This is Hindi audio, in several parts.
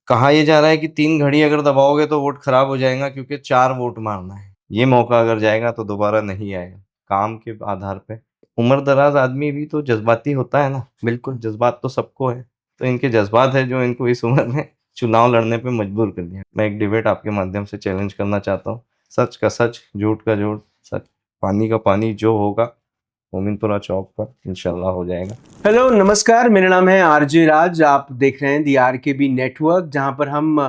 कहा यह जा रहा है कि 3 घड़ी अगर दबाओगे तो वोट खराब हो जाएगा, क्योंकि 4 वोट मारना है। ये मौका अगर जाएगा तो दोबारा नहीं आएगा काम के आधार पे। उम्र दराज आदमी भी तो जज्बाती होता है ना। बिल्कुल, जज्बात तो सबको है। तो इनके जज्बात है जो इनको इस उम्र में चुनाव लड़ने पे मजबूर कर दिया। मैं एक डिबेट आपके माध्यम से चैलेंज करना चाहता हूँ। सच का सच, झूठ का झूठ, सच पानी का पानी जो होगा मोमिनपुरा चौक पर इंशाल्लाह हो जाएगा। हेलो, नमस्कार। मेरा नाम है आरजे राज। आप देख रहे हैं दी आरकेबी नेटवर्क, जहां पर हम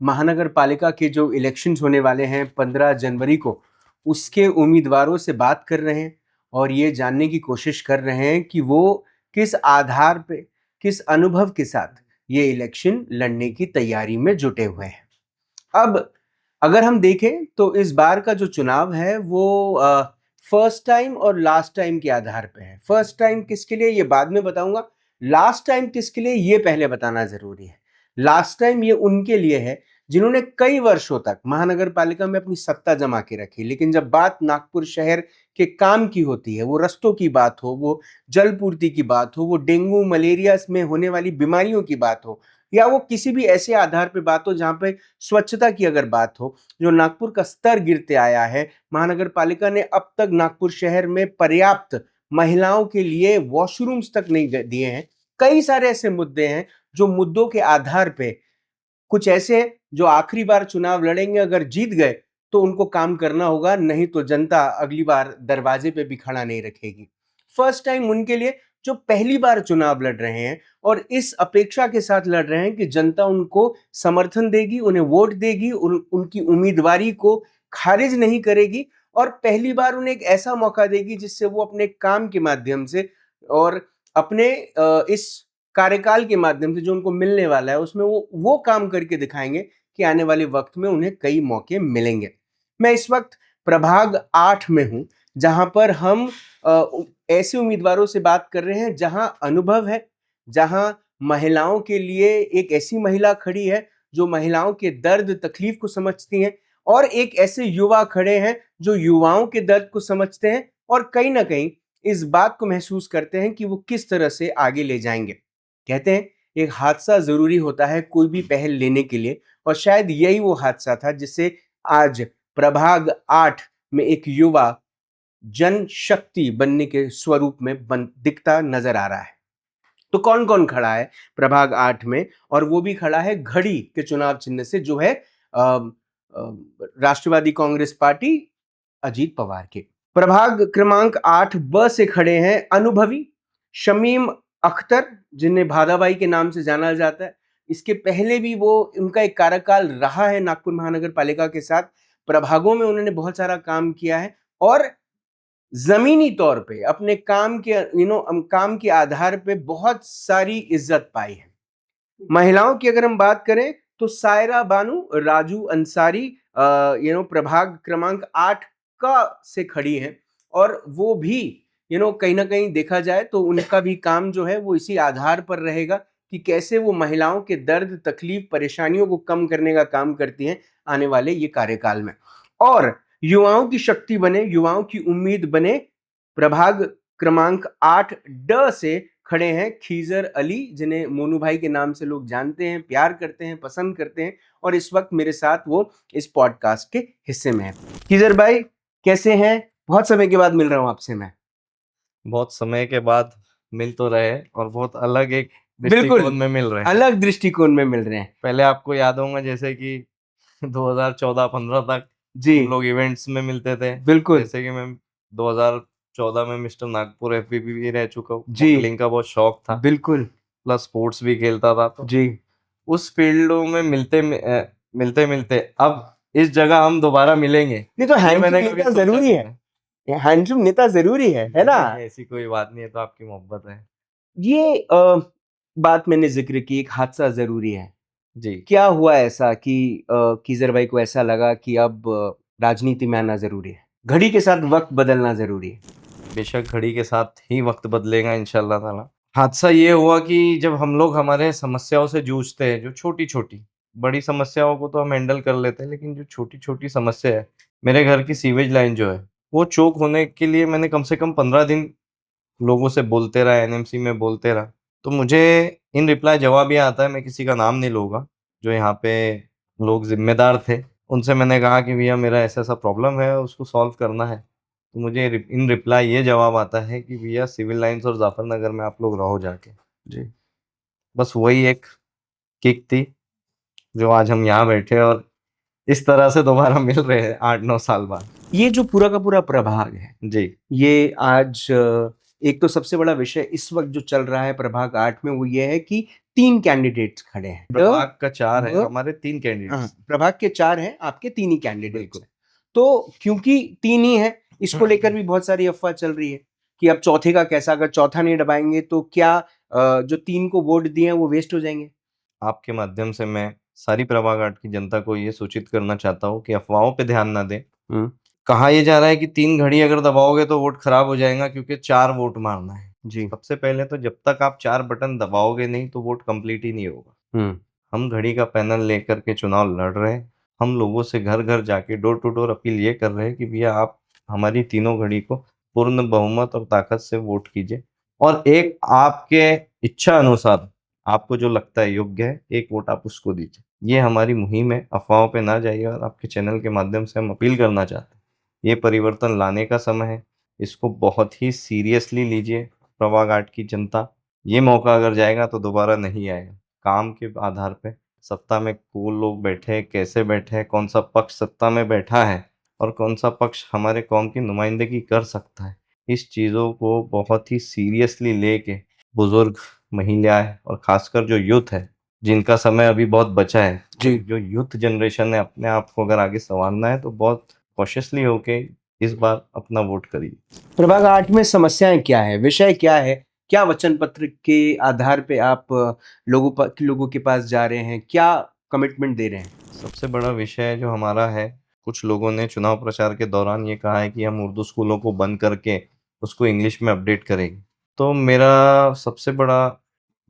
महानगर पालिका के जो इलेक्शंस होने वाले हैं 15 जनवरी को, उसके उम्मीदवारों से बात कर रहे हैं और ये जानने की कोशिश कर रहे हैं कि वो किस आधार पे, किस अनुभव के साथ ये इलेक्शन लड़ने की तैयारी में जुटे हुए हैं। अब अगर हम देखें तो इस बार का जो चुनाव है वो फर्स्ट टाइम और लास्ट टाइम के आधार पे है। फर्स्ट टाइम किसके लिए ये बाद में बताऊंगा, लास्ट टाइम किसके लिए ये पहले बताना जरूरी है। लास्ट टाइम ये उनके लिए है जिन्होंने कई वर्षों तक महानगर पालिका में अपनी सत्ता जमा के रखी, लेकिन जब बात नागपुर शहर के काम की होती है, वो रस्तों की बात हो, वो जल पूर्ति की बात हो, वो डेंगू मलेरिया में होने वाली बीमारियों की बात हो, या वो किसी भी ऐसे आधार पे बात हो जहां पे स्वच्छता की अगर बात हो, जो नागपुर का स्तर गिरते आया है। महानगर पालिका ने अब तक नागपुर शहर में पर्याप्त महिलाओं के लिए वॉशरूम्स तक नहीं दिए हैं। कई सारे ऐसे मुद्दे हैं जो मुद्दों के आधार पे कुछ ऐसे हैं जो आखिरी बार चुनाव लड़ेंगे, अगर जीत गए तो उनको काम करना होगा, नहीं तो जनता अगली बार दरवाजे पे भी खड़ा नहीं रखेगी। फर्स्ट टाइम उनके लिए जो पहली बार चुनाव लड़ रहे हैं और इस अपेक्षा के साथ लड़ रहे हैं कि जनता उनको समर्थन देगी, उन्हें वोट देगी, उनकी उम्मीदवारी को खारिज नहीं करेगी और पहली बार उन्हें एक ऐसा मौका देगी जिससे वो अपने काम के माध्यम से और अपने इस कार्यकाल के माध्यम से जो उनको मिलने वाला है उसमें वो काम करके दिखाएंगे कि आने वाले वक्त में उन्हें कई मौके मिलेंगे। मैं इस वक्त प्रभाग 8 में हूं, जहां पर हम ऐसे उम्मीदवारों से बात कर रहे हैं जहां अनुभव है, जहां महिलाओं के लिए एक ऐसी महिला खड़ी है जो महिलाओं के दर्द तकलीफ को समझती हैं, और एक ऐसे युवा खड़े हैं जो युवाओं के दर्द को समझते हैं और कहीं ना कहीं इस बात को महसूस करते हैं कि वो किस तरह से आगे ले जाएंगे। कहते हैं एक हादसा जरूरी होता है कोई भी पहल लेने के लिए, और शायद यही वो हादसा था जिससे आज प्रभाग 8 में एक युवा जन शक्ति बनने के स्वरूप में दिखता नजर आ रहा है। तो कौन कौन खड़ा है प्रभाग 8 में, और वो भी खड़ा है घड़ी के चुनाव चिन्ह से, जो है राष्ट्रवादी कांग्रेस पार्टी अजीत पवार के। प्रभाग क्रमांक 8 ब से खड़े हैं अनुभवी शमीम अख्तर, जिन्हें भादाबाई के नाम से जाना जाता है। इसके पहले भी वो उनका एक कार्यकाल रहा है नागपुर महानगर पालिका के साथ। प्रभागों में उन्होंने बहुत सारा काम किया है और जमीनी तौर पे अपने काम के काम के आधार पे बहुत सारी इज्जत पाई है। महिलाओं की अगर हम बात करें तो सायरा बानू, राजू अंसारी प्रभाग क्रमांक 8 का से खड़ी हैं, और वो भी कहीं ना कहीं देखा जाए तो उनका भी काम जो है वो इसी आधार पर रहेगा कि कैसे वो महिलाओं के दर्द तकलीफ परेशानियों को कम करने का काम करती हैं आने वाले ये कार्यकाल में, और युवाओं की शक्ति बने, युवाओं की उम्मीद बने। प्रभाग क्रमांक 8 ड से खड़े हैं खीजर अली, जिन्हें मोनू भाई के नाम से लोग जानते हैं, प्यार करते हैं, पसंद करते हैं, और इस वक्त मेरे साथ वो इस पॉडकास्ट के हिस्से में है। खीजर भाई कैसे हैं? बहुत समय के बाद मिल रहा हूं आपसे मैं। बहुत समय के बाद मिल तो रहे और बहुत अलग एक दृष्टिकोण में मिल रहे हैं। अलग दृष्टिकोण में मिल रहे हैं। पहले आपको याद होगा जैसे कि 2014-15 तक जी हम लोग इवेंट्स में मिलते थे। बिल्कुल। जैसे कि मैं 2014 में मिस्टर नागपुर एफपीपी भी रह चुका हूँ। जी। मॉडलिंग का बहुत शौक था, बिल्कुल। प्लस स्पोर्ट्स भी खेलता था। तो जी। उस फील्डों में मिलते मिलते अब इस जगह हम दोबारा मिलेंगे। नहीं तो ये मैंने हैंडशेक कभी नेता सोचा जरूरी नहीं है, हैंडशेक नेता जरूरी है ना। ऐसी कोई बात नहीं है, तो आपकी मोहब्बत है। ये बात मैंने जिक्र की, एक हादसा जरूरी है। जी, क्या हुआ ऐसा कि कीजर भाई को ऐसा लगा कि अब राजनीति में आना जरूरी है, घड़ी के साथ वक्त बदलना जरूरी है? बेशक घड़ी के साथ ही वक्त बदलेगा इंशाल्लाह ताला। हादसा ये हुआ कि जब हम लोग हमारे समस्याओं से जूझते हैं, जो छोटी छोटी, बड़ी समस्याओं को तो हम हैंडल कर लेते हैं, लेकिन जो छोटी छोटी समस्या है, मेरे घर की सीवेज लाइन जो है वो चोक होने के लिए मैंने कम से कम 15 दिन लोगों से बोलते रहा, एनएमसी में बोलते रहा। तो मुझे इन रिप्लाई जवाब ये आता है, मैं किसी का नाम नहीं लूंगा, जो यहाँ पे लोग जिम्मेदार थे, उनसे मैंने कहा कि भैया मेरा ऐसा ऐसा प्रॉब्लम है, उसको सॉल्व करना है। तो मुझे इन रिप्लाई ये जवाब आता है कि भैया सिविल लाइंस और जाफर नगर में आप लोग रहो जाके। जी। बस वही एक किक थी जो आज हम यहाँ बैठे और इस तरह से दोबारा मिल रहे हैं 8-9 साल बाद। ये जो पूरा का पूरा प्रभाग है, जी। ये आज एक तो सबसे बड़ा विषय इस वक्त जो चल रहा है प्रभाग 8 में वो ये है कि 3 कैंडिडेट्स खड़े हैं। प्रभाग का 4 है, ब- हमारे 3 हाँ, कैंडिडेट्स। प्रभाग के 4 हैं, आपके 3 ही कैंडिडेट्स बिल्कुल। हैं। तो क्योंकि 3 ही हैं, इसको लेकर भी बहुत सारी अफवाह चल रही है कि अब चौथे का कैसा, अगर चौथा नहीं दबाएंगे तो क्या जो 3 को वोट दिए हैं वो वेस्ट हो जाएंगे? आपके माध्यम से मैं सारी प्रभाग 8 की जनता को ये सूचित करना चाहता हूँ कि अफवाहों पे ध्यान ना दें। कहा यह जा रहा है कि 3 घड़ी अगर दबाओगे तो वोट खराब हो जाएगा क्योंकि 4 वोट मारना है। जी। सबसे पहले तो जब तक आप 4 बटन दबाओगे नहीं तो वोट कंप्लीट ही नहीं होगा। हम घड़ी का पैनल लेकर के चुनाव लड़ रहे हैं। हम लोगों से घर घर जाके डोर टू डोर अपील ये कर रहे हैं कि भैया आप हमारी तीनों घड़ी को पूर्ण बहुमत और ताकत से वोट कीजिए और एक आपके इच्छा अनुसार आपको जो लगता है योग्य है, एक वोट आप उसको दीजिए। ये हमारी मुहिम है, अफवाहों पे ना जाइए और आपके चैनल के माध्यम से हम अपील करना चाहते हैं, ये परिवर्तन लाने का समय है। इसको बहुत ही सीरियसली लीजिए प्रभाग 8 की जनता। ये मौका अगर जाएगा तो दोबारा नहीं आएगा। काम के आधार पे सत्ता में कौन लोग बैठे हैं, कैसे बैठे हैं, कौन सा पक्ष सत्ता में बैठा है और कौन सा पक्ष हमारे कौम की नुमाइंदगी कर सकता है, इस चीज़ों को बहुत ही सीरियसली लेके बुजुर्ग, महिलाएं और खासकर जो यूथ है जिनका समय अभी बहुत बचा है, जी। जो यूथ जनरेशन है, अपने आप को अगर आगे संवारना है तो बहुत कॉशियसली होके इस बार अपना वोट करिए। प्रभाग 8 में समस्याएं क्या है, विषय क्या है, क्या वचन पत्र के आधार पे आप लोगों के पास जा रहे हैं, क्या कमिटमेंट दे रहे हैं? सबसे बड़ा विषय जो हमारा है, कुछ लोगों ने चुनाव प्रचार के दौरान ये कहा है कि हम उर्दू स्कूलों को बंद करके उसको इंग्लिश में अपडेट करेंगे। तो मेरा सबसे बड़ा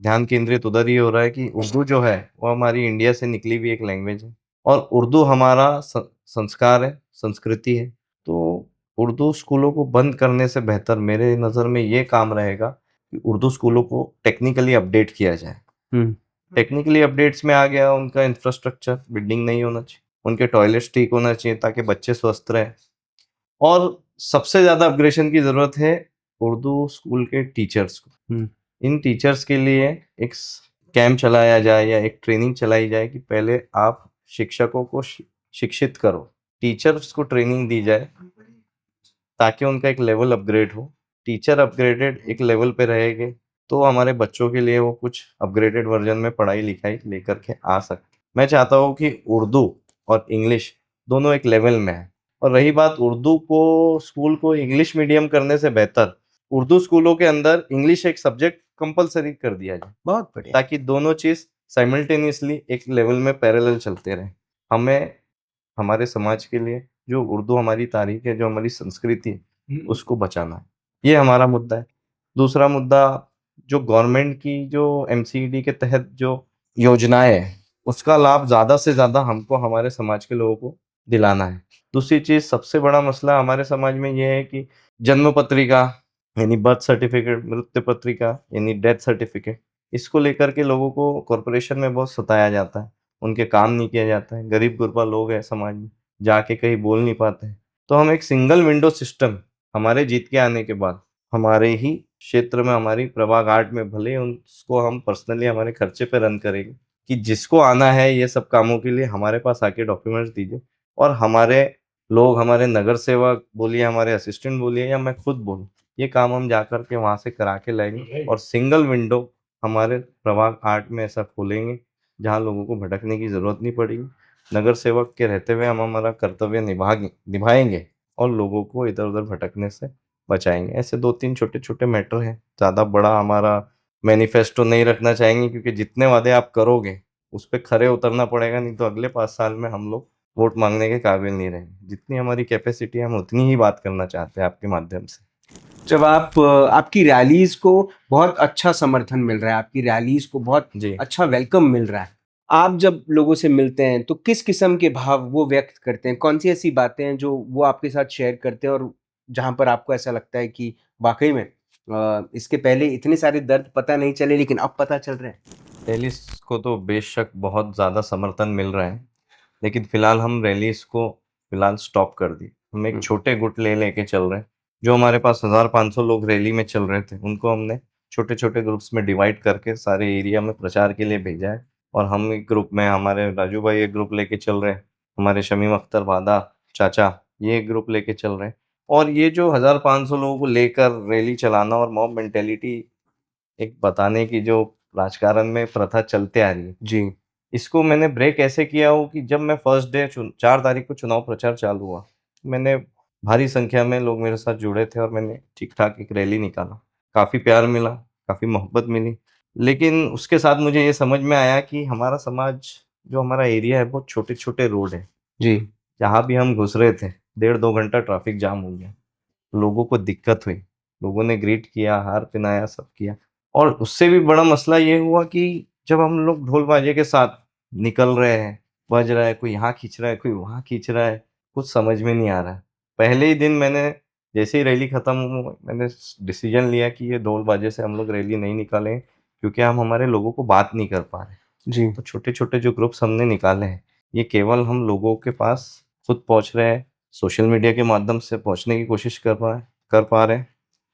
ध्यान केंद्रित उधर ही हो रहा है कि उर्दू जो है वो हमारी इंडिया से निकली हुई एक लैंग्वेज है और उर्दू हमारा संस्कार है, संस्कृति है। तो उर्दू स्कूलों को बंद करने से बेहतर मेरे नज़र में ये काम रहेगा कि उर्दू स्कूलों को टेक्निकली अपडेट किया जाए। टेक्निकली अपडेट्स में आ गया उनका इंफ्रास्ट्रक्चर, बिल्डिंग नहीं होना चाहिए, उनके टॉयलेट्स ठीक होना चाहिए ताकि बच्चे स्वस्थ रहें और सबसे ज़्यादा अपग्रेडेशन की ज़रूरत है उर्दू स्कूल के टीचर्स को। इन टीचर्स के लिए एक कैंप चलाया जाए या एक ट्रेनिंग चलाई जाए कि पहले आप शिक्षकों को शिक्षित करो, टीचर्स को ट्रेनिंग दी जाए ताकि उनका एक लेवल अपग्रेड हो। टीचर अपग्रेडेड एक लेवल पे रहेंगे तो हमारे बच्चों के लिए वो कुछ अपग्रेडेड वर्जन में पढ़ाई लिखाई लेकर के आ सकते। मैं चाहता हूँ कि उर्दू और इंग्लिश दोनों एक लेवल में है और रही बात उर्दू को स्कूल को इंग्लिश मीडियम करने से बेहतर उर्दू स्कूलों के अंदर इंग्लिश एक सब्जेक्ट कंपलसरी कर दिया जाए, बहुत बढ़िया। ताकि दोनों चीज साइमल्टेनियसली एक लेवल में पैरेलल चलते रहे। हमें हमारे समाज के लिए जो उर्दू हमारी तारीख है, जो हमारी संस्कृति है, उसको बचाना है, ये हमारा मुद्दा है। दूसरा मुद्दा, जो गवर्नमेंट की जो एमसीडी के तहत जो योजनाएं है उसका लाभ ज़्यादा से ज़्यादा हमको हमारे समाज के लोगों को दिलाना है। दूसरी चीज़, सबसे बड़ा मसला हमारे समाज में ये है कि जन्म पत्रिका यानी बर्थ सर्टिफिकेट, मृत्यु पत्रिका यानी डेथ सर्टिफिकेट, इसको लेकर के लोगों को कॉरपोरेशन में बहुत सताया जाता है, उनके काम नहीं किया जाता है। गरीब गुरबा लोग हैं समाज में, जाके कहीं बोल नहीं पाते हैं। तो हम एक सिंगल विंडो सिस्टम हमारे जीत के आने के बाद हमारे ही क्षेत्र में, हमारी प्रभाग 8 में, भले उसको हम पर्सनली हमारे खर्चे पे रन करेंगे कि जिसको आना है ये सब कामों के लिए हमारे पास आके डॉक्यूमेंट्स दीजिए और हमारे लोग, हमारे नगर सेवक बोलिए, हमारे असिस्टेंट बोलिए या मैं खुद बोलूँ, ये काम हम जाकर के वहाँ से करा के लाएंगे और सिंगल विंडो हमारे प्रभाग 8 में ऐसा खोलेंगे जहाँ लोगों को भटकने की ज़रूरत नहीं पड़ेगी। नगर सेवक के रहते हुए हम हमारा कर्तव्य निभाएंगे और लोगों को इधर उधर भटकने से बचाएंगे। ऐसे 2-3 छोटे छोटे मैटर हैं, ज़्यादा बड़ा हमारा मैनिफेस्टो नहीं रखना चाहेंगे क्योंकि जितने वादे आप करोगे उस पर खरे उतरना पड़ेगा, नहीं तो अगले 5 साल में हम लोग वोट मांगने के काबिल नहीं रहेंगे। जितनी हमारी कैपेसिटी है हम उतनी ही बात करना चाहते हैं आपके माध्यम से। जब आपकी रैलीज को बहुत अच्छा समर्थन मिल रहा है, आपकी रैलीज को बहुत अच्छा वेलकम मिल रहा है, आप जब लोगों से मिलते हैं तो किस किस्म के भाव वो व्यक्त करते हैं? कौन सी ऐसी बातें हैं जो वो आपके साथ शेयर करते हैं और जहां पर आपको ऐसा लगता है कि वाकई में इसके पहले इतने सारे दर्द पता नहीं चले लेकिन अब पता चल रहे हैं? रैलीज को तो बेशक बहुत ज़्यादा समर्थन मिल रहा है, लेकिन फिलहाल हम रैलीज को फिलहाल स्टॉप कर दी। हम एक छोटे गुट लेके चल रहे हैं। जो हमारे पास 1500 लोग रैली में चल रहे थे, उनको हमने छोटे छोटे ग्रुप्स में डिवाइड करके सारे एरिया में प्रचार के लिए भेजा है। और हम एक ग्रुप में, हमारे राजू भाई एक ग्रुप लेके चल रहे हैं, हमारे शमीम अख्तर वादा चाचा ये एक ग्रुप लेके चल रहे हैं। और ये जो 1500 लोगों को लेकर रैली चलाना और मॉब मेंटेलिटी एक बताने की जो राजकारण में प्रथा चलते आ रही है, जी। इसको मैंने ब्रेक ऐसे किया हो कि जब मैं फर्स्ट डे 4 तारीख को चुनाव प्रचार चालू हुआ, मैंने भारी संख्या में लोग मेरे साथ जुड़े थे और मैंने ठीक-ठाक एक रैली निकाला। काफ़ी प्यार मिला, काफ़ी मोहब्बत मिली। लेकिन उसके साथ मुझे ये समझ में आया कि हमारा समाज, जो हमारा एरिया है, बहुत छोटे-छोटे रोड है। जी। जहाँ भी हम घुस रहे थे, डेढ़ 2 घंटा ट्रैफिक जाम हो गया। लोगों को दिक्कत हुई, लोगों ने ग्रीट किया, हार पहनाया, सब किया। और उससे भी बड़ा मसला ये हुआ कि जब हम लोग ढोल बाजे के साथ निकल रहे हैं, बज रहा है, कोई यहाँ खींच रहा है, कोई वहाँ खींच रहा है, कुछ समझ में नहीं आ रहा है। पहले ही दिन मैंने, जैसे ही रैली खत्म हुई, मैंने डिसीजन लिया कि ये ढोल बाजे से हम लोग रैली नहीं निकालें, क्योंकि हम हमारे लोगों को बात नहीं कर पा रहे। जी। तो छोटे-छोटे जो ग्रुप्स हमने निकाले हैं, ये केवल हम लोगों के पास खुद पहुँच रहे हैं, सोशल मीडिया के माध्यम से पहुँचने की कोशिश कर पा रहे हैं।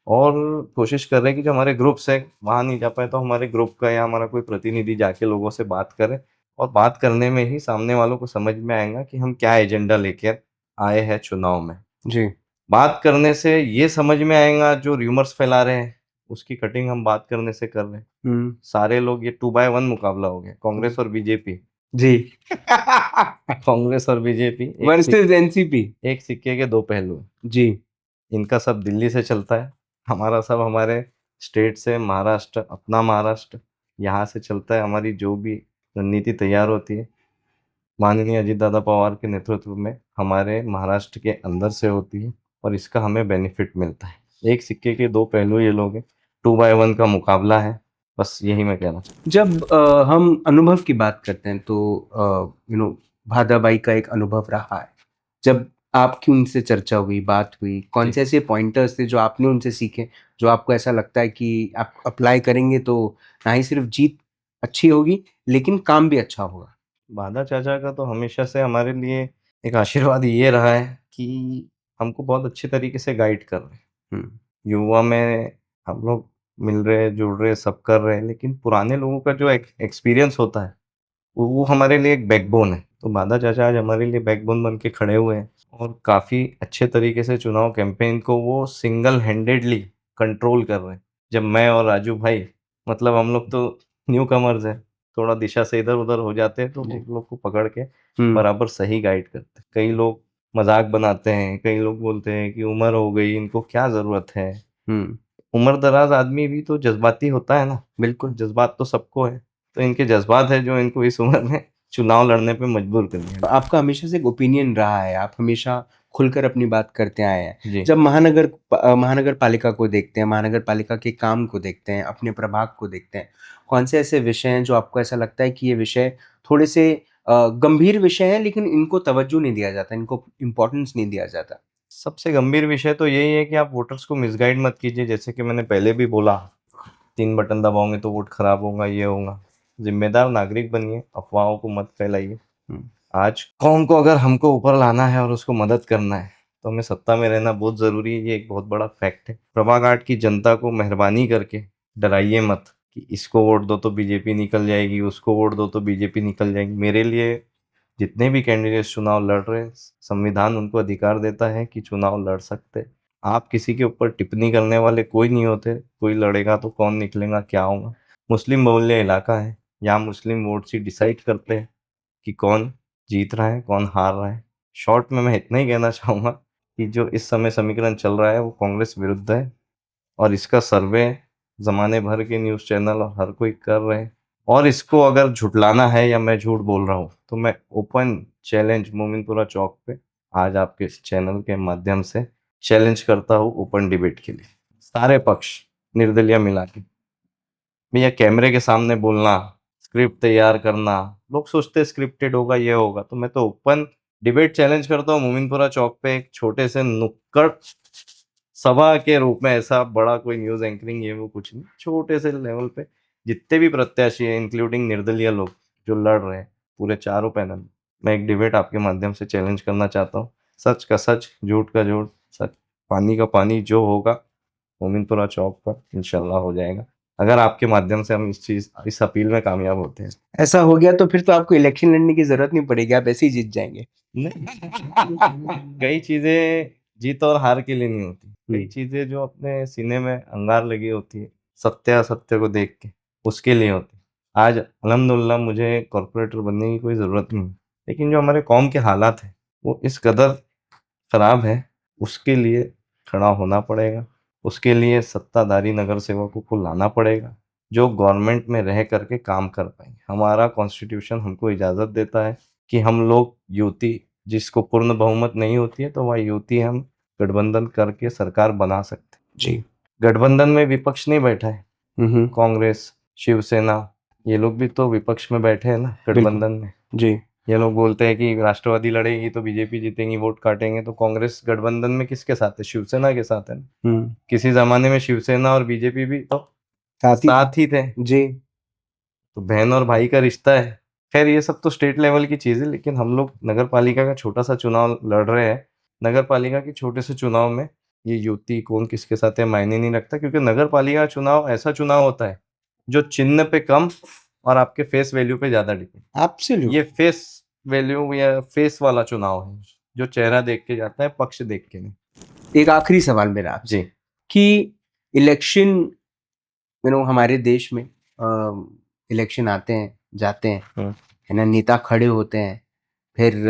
और कोशिश कर रहे हैं कि जो हमारे ग्रुप्स हैं, वहाँ नहीं जा पाए तो हमारे ग्रुप का या हमारा कोई प्रतिनिधि जाके लोगों से बात करे। और बात करने में ही सामने वालों को समझ में आएगा कि हम क्या एजेंडा लेकर आए हैं चुनाव में। जी। बात करने से ये समझ में आएगा, जो र्यूमर्स फैला रहे हैं, उसकी कटिंग हम बात करने से कर रहे हैं। हुँ। सारे लोग, ये 2 बाय 1 मुकाबला हो गया, कांग्रेस और बीजेपी। जी। कांग्रेस और बीजेपी वर्सेस एनसीपी। एक सिक्के के 2 पहलू हैं। जी। इनका सब दिल्ली से चलता है, हमारा सब हमारे स्टेट से, महाराष्ट्र, अपना महाराष्ट्र, यहाँ से चलता है। हमारी जो भी रणनीति तैयार होती है, माननीय अजीत दादा पवार के नेतृत्व में हमारे महाराष्ट्र के अंदर से होती है और इसका हमें बेनिफिट मिलता है। एक सिक्के के 2 पहलू ये लोग हैं, 2 बाय 1 का मुकाबला है। बस यही मैं कहना चाहता जब हम अनुभव की बात करते हैं तो भादाबाई का एक अनुभव रहा है। जब आपकी उनसे चर्चा हुई, बात हुई, कौन जी। से ऐसे पॉइंटर्स थे जो आपने उनसे सीखे, जो आपको ऐसा लगता है कि आप अप्लाई करेंगे तो ना ही सिर्फ जीत अच्छी होगी, लेकिन काम भी अच्छा होगा? बादा चाचा का तो हमेशा से हमारे लिए एक आशीर्वाद ये रहा है कि हमको बहुत अच्छे तरीके से गाइड कर रहे हैं। हुँ। युवा में हम लोग मिल रहे, जुड़ रहे, सब कर रहे हैं, लेकिन पुराने लोगों का जो एक्सपीरियंस होता है, वो हमारे लिए एक बैकबोन है। तो बादा चाचा आज हमारे लिए बैकबोन बन के खड़े हुए हैं और काफ़ी अच्छे तरीके से चुनाव कैंपेन को वो सिंगल हैंडेडली कंट्रोल कर रहे हैं। जब मैं और राजू भाई, मतलब हम लोग तो न्यू कमर्स हैं, थोड़ा दिशा से इधर-उधर हो जाते हैं, तो जी। हम लोग को पकड़ के हुँ। बराबर सही गाइड करते हैं। कई लोग मज़ाक बनाते हैं, कई लोग बोलते हैं कि उम्र हो गई, इनको क्या ज़रूरत है? हुँ। उम्र-दराज़ आदमी भी तो जज़्बाती होता है ना, बिल्कुल। जज़्बात तो सबको है। तो इनके जज़्बात है जो इनको इस उम्र में चुनाव लड़ने पे मजबूर कर दिया। आपका हमेशा से एक ओपिनियन रहा है, आप हमेशा खुलकर अपनी बात करते आए हैं। जी। जब महानगर पालिका को देखते हैं, महानगर पालिका के काम को देखते हैं, अपने प्रभाग को देखते हैं, कौन से ऐसे विषय हैं जो आपको ऐसा लगता है कि ये विषय थोड़े से गंभीर विषय हैं लेकिन इनको तवज्जो नहीं दिया जाता, इनको इम्पोर्टेंस नहीं दिया जाता? सबसे गंभीर विषय तो यही है कि आप वोटर्स को मिसगाइड मत कीजिए। जैसे कि मैंने पहले भी बोला, 3 बटन दबाओगे तो वोट खराब होगा, ये होगा। ज़िम्मेदार नागरिक बनिए, अफ़वाहों को मत फैलाइए। हुँ। आज कौम को अगर हमको ऊपर लाना है और उसको मदद करना है, तो हमें सत्ता में रहना बहुत ज़रूरी है, ये एक बहुत बड़ा फैक्ट है। प्रभाग 8 की जनता को मेहरबानी करके डराइए मत कि इसको वोट दो तो बीजेपी निकल जाएगी, उसको वोट दो तो बीजेपी निकल जाएगी। मेरे लिए जितने भी कैंडिडेट्स चुनाव लड़ रहे हैं, संविधान उनको अधिकार देता है कि चुनाव लड़ सकते हैं। आप किसी के ऊपर टिप्पणी करने वाले कोई नहीं होते, कोई लड़ेगा तो कौन निकलेगा, क्या होगा। मुस्लिम बहुल्य इलाका है, यहाँ मुस्लिम वोट्स ही डिसाइड करते हैं कि कौन जीत रहा है, कौन हार रहा है। शॉर्ट में मैं इतना ही कहना चाहूँगा कि जो इस समय समीकरण चल रहा है वो कांग्रेस विरुद्ध है और इसका सर्वे ज़माने भर के न्यूज़ चैनल और हर कोई कर रहे हैं। और इसको अगर झुठलाना है या मैं झूठ बोल रहा हूँ, तो मैं ओपन चैलेंज मोमिनपुरा चौक पे आज आपके इस चैनल के माध्यम से चैलेंज करता हूँ ओपन डिबेट के लिए। सारे पक्ष निर्दलीय मिला के। भैया कैमरे के सामने बोलना, स्क्रिप्ट तैयार करना, लोग सोचते हैं स्क्रिप्टेड होगा, ये होगा, तो मैं तो ओपन डिबेट चैलेंज करता हूँ मोमिनपुरा चौक पे एक छोटे से नुक्कड़ सभा के रूप में। ऐसा बड़ा कोई न्यूज़ एंकरिंग ये वो कुछ नहीं, छोटे से लेवल पे जितने भी प्रत्याशी हैं इंक्लूडिंग निर्दलीय लोग जो लड़ रहे हैं पूरे चारों पैनल, मैं एक डिबेट आपके माध्यम से चैलेंज करना चाहता हूँ। सच का सच, झूठ का झूठ, सच पानी का पानी जो होगा मोमिनपुरा चौक पर इंशाल्लाह हो जाएगा, अगर आपके माध्यम से हम इस अपील में कामयाब होते हैं। ऐसा हो गया तो फिर तो आपको इलेक्शन लड़ने की जरूरत नहीं पड़ेगी, आप ऐसे ही जीत जाएंगे। नहीं कई चीजें जीत और हार के लिए नहीं होती, कई चीजें जो अपने सीने में अंगार लगी होती है सत्य असत्य को देख के, उसके लिए होती है। आज अल्हम्दुलिल्लाह मुझे कॉर्पोरेटर बनने की कोई ज़रूरत नहीं है, लेकिन जो हमारे कौम के हालात हैं वो इस कदर खराब है, उसके लिए खड़ा होना पड़ेगा, उसके लिए सत्ताधारी नगर सेवकों को लाना पड़ेगा जो गवर्नमेंट में रह करके काम कर पाए। हमारा कॉन्स्टिट्यूशन हमको इजाज़त देता है कि हम लोग युति, जिसको पूर्ण बहुमत नहीं होती है तो वह युति हम गठबंधन करके सरकार बना सकते हैं। जी। गठबंधन में विपक्ष नहीं बैठा है, हम्म। कांग्रेस, शिवसेना, ये लोग भी तो विपक्ष में बैठे हैं ना गठबंधन में। जी। ये लोग बोलते हैं कि राष्ट्रवादी लड़ेगी तो बीजेपी जीतेगी, वोट काटेंगे, तो कांग्रेस गठबंधन में किसके साथ है? शिवसेना के साथ है ना। किसी जमाने में शिवसेना और बीजेपी भी तो साथ ही थे जी। तो बहन और भाई का रिश्ता है। खैर ये सब तो स्टेट लेवल की चीज़ है, लेकिन हम लोग नगर पालिका का छोटा सा चुनाव लड़ रहे हैं। नगर पालिका के छोटे से चुनाव में ये युति कौन किसके साथ है मायने नहीं रखता, क्योंकि नगर पालिका चुनाव ऐसा चुनाव होता है जो चिन्ह पे कम और आपके फेस वैल्यू पे ज्यादा डिपेंड। एब्सोल्यूट। ये फेस वैल्यू या फेस वाला चुनाव है, जो चेहरा देख के जाता है, पक्ष देख के नहीं। एक आखिरी सवाल मेरा आपसे जी। कि इलेक्शन हमारे देश में इलेक्शन आते हैं जाते हैं, है ना, नेता खड़े होते हैं, फिर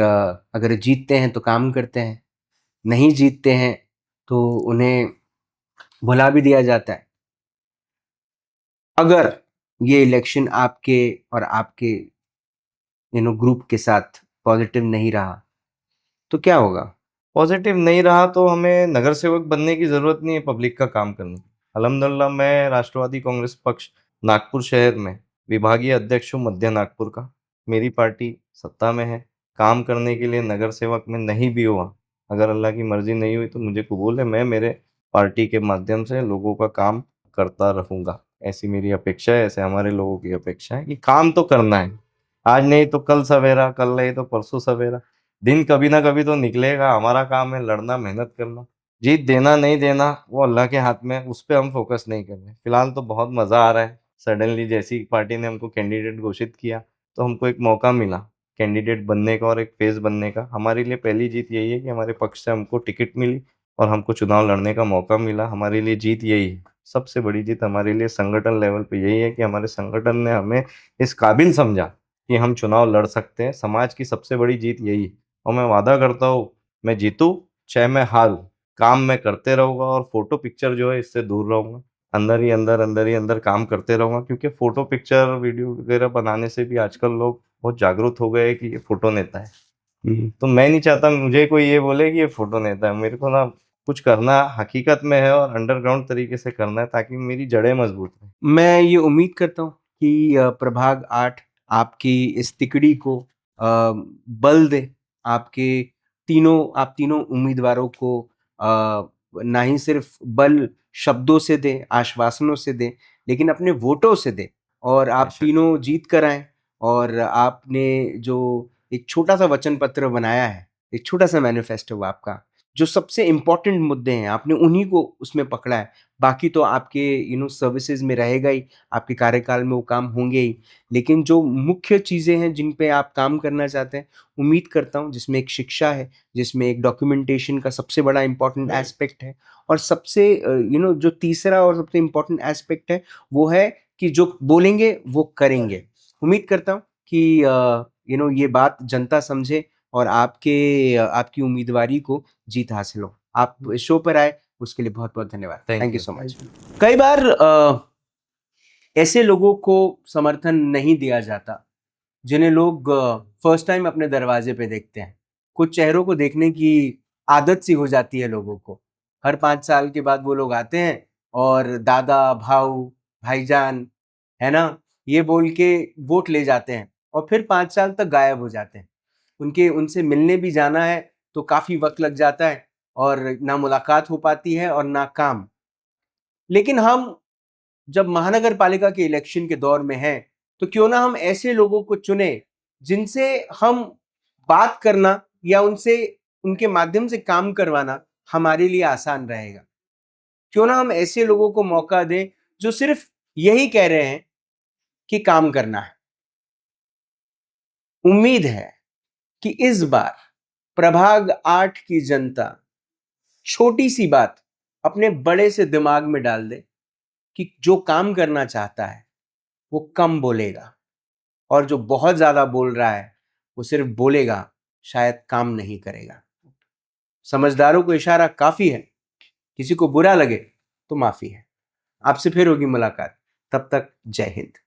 अगर जीतते हैं तो काम करते हैं, नहीं जीतते हैं तो उन्हें भुला भी दिया जाता है। अगर ये इलेक्शन आपके और आपके ग्रुप के साथ पॉजिटिव नहीं रहा तो क्या होगा? पॉजिटिव नहीं रहा तो हमें नगर सेवक बनने की जरूरत नहीं है पब्लिक का काम करने की। अल्हम्दुलिल्लाह मैं राष्ट्रवादी कांग्रेस पक्ष नागपुर शहर में विभागीय अध्यक्ष हूँ मध्य नागपुर का। मेरी पार्टी सत्ता में है, काम करने के लिए नगर सेवक में नहीं भी हुआ, अगर अल्लाह की मर्जी नहीं हुई तो मुझे कबूल है, मैं मेरे पार्टी के माध्यम से लोगों का काम करता रहूँगा। ऐसी मेरी अपेक्षा है, ऐसे हमारे लोगों की अपेक्षा है कि काम तो करना है, आज नहीं तो कल सवेरा, कल नहीं तो परसों सवेरा, दिन कभी ना कभी तो निकलेगा। हमारा काम है लड़ना, मेहनत करना। जीत देना नहीं देना वो अल्लाह के हाथ में है, उस पर हम फोकस नहीं कर रहे। फिलहाल तो बहुत मज़ा आ रहा है। सडनली जैसी पार्टी ने हमको कैंडिडेट घोषित किया तो हमको एक मौका मिला कैंडिडेट बनने का और एक फेस बनने का। हमारे लिए पहली जीत यही है कि हमारे पक्ष से हमको टिकट मिली और हमको चुनाव लड़ने का मौका मिला। हमारे लिए जीत यही है, सबसे बड़ी जीत हमारे लिए संगठन लेवल पे यही है कि हमारे संगठन ने हमें इस काबिल समझा कि हम चुनाव लड़ सकते हैं। समाज की सबसे बड़ी जीत यही है और मैं वादा करता हूँ मैं जीतूँ चाहे मैं हार, काम मैं करते रहूँगा और फोटो पिक्चर जो है इससे दूर रहूँगा। अंदर ही अंदर काम करते रहूँगा, क्योंकि फोटो पिक्चर वीडियो वगैरह बनाने से भी आजकल लोग बहुत जागरूक हो गए हैं कि ये फोटो नेता है। तो मैं नहीं चाहता मुझे कोई ये बोले कि ये फोटो नेता है। मेरे को ना कुछ करना हकीकत में है और अंडरग्राउंड तरीके से करना है ताकि मेरी जड़ें मजबूत रहें। मैं ये उम्मीद करता हूँ कि प्रभाग 8 आपकी इस तिकड़ी को बल दे, आप तीनों उम्मीदवारों को ना ही सिर्फ बल शब्दों से दे, आश्वासनों से दे, लेकिन अपने वोटों से दे और आप तीनों जीत कर आए। और आपने जो एक छोटा सा वचन पत्र बनाया है, एक छोटा सा मैनिफेस्टो आपका, जो सबसे इम्पोर्टेंट मुद्दे हैं आपने उन्हीं को उसमें पकड़ा है। बाकी तो आपके सर्विसेज में रहेगा ही, आपके कार्यकाल में वो काम होंगे ही, लेकिन जो मुख्य चीज़ें हैं जिन पे आप काम करना चाहते हैं, उम्मीद करता हूँ जिसमें एक शिक्षा है, जिसमें एक डॉक्यूमेंटेशन का सबसे बड़ा इम्पोर्टेंट एस्पेक्ट है, और सबसे जो तीसरा और सबसे इम्पोर्टेंट एस्पेक्ट है वो है कि जो बोलेंगे वो करेंगे। उम्मीद करता हूँ कि ये बात जनता समझे और आपकी उम्मीदवारी को जीत हासिल हो। आप इस शो पर आए उसके लिए बहुत बहुत धन्यवाद। Thank you so much. कई बार ऐसे लोगों को समर्थन नहीं दिया जाता जिन्हें लोग फर्स्ट टाइम अपने दरवाजे पे देखते हैं। कुछ चेहरों को देखने की आदत सी हो जाती है लोगों को। हर 5 साल के बाद वो लोग आते हैं और दादा, भाऊ, भाईजान, है ना, ये बोल के वोट ले जाते हैं और फिर 5 साल तक गायब हो जाते हैं। उनसे मिलने भी जाना है तो काफी वक्त लग जाता है और ना मुलाकात हो पाती है और ना काम। लेकिन हम जब महानगर पालिका के इलेक्शन के दौर में हैं, तो क्यों ना हम ऐसे लोगों को चुने जिनसे हम बात करना या उनके माध्यम से काम करवाना हमारे लिए आसान रहेगा। क्यों ना हम ऐसे लोगों को मौका दें जो सिर्फ यही कह रहे हैं कि काम करना है। उम्मीद है कि इस बार प्रभाग 8 की जनता छोटी सी बात अपने बड़े से दिमाग में डाल दे कि जो काम करना चाहता है वो कम बोलेगा, और जो बहुत ज्यादा बोल रहा है वो सिर्फ बोलेगा, शायद काम नहीं करेगा। समझदारों को इशारा काफी है, किसी को बुरा लगे तो माफी है। आपसे फिर होगी मुलाकात, तब तक जय हिंद।